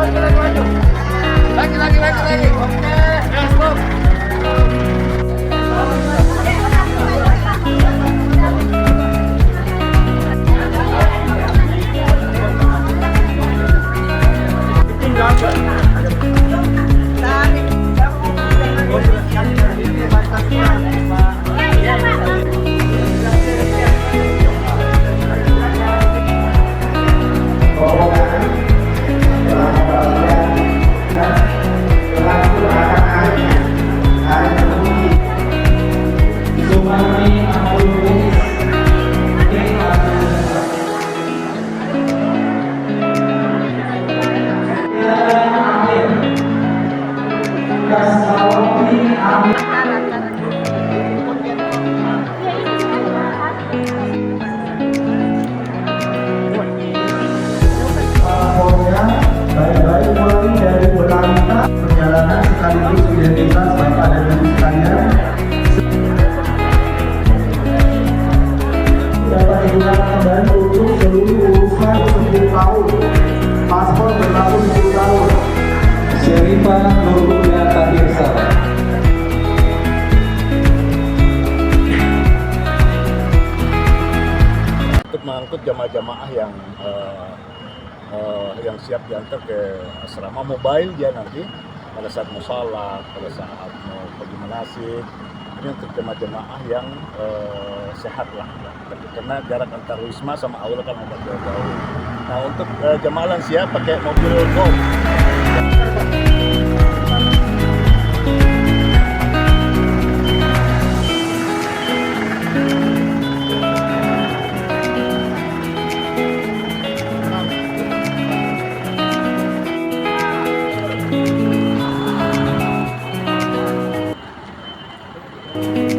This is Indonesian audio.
Lagi. Oke. Ya, stop. Baik-baik mulai dari berangkat perjalanan sekaligus identitas Bapak dan Ibu sekalian dapat digunakan kembali untuk seluruh urusan 10 tahun. Paspor berlaku 10 tahun. Syarifah Nurulya Tahirsa. Untuk mengangkut jamaah-jamaah yang siap diantar ke asrama mobile dia nanti pada saat mau sholat, pada saat mau pergi manasik. Ini untuk jemaah yang sehat lah, karena jarak antar wisma sama aula kan agak jauh. Nah untuk jemaah lansia pakai mobil golf. Thank you.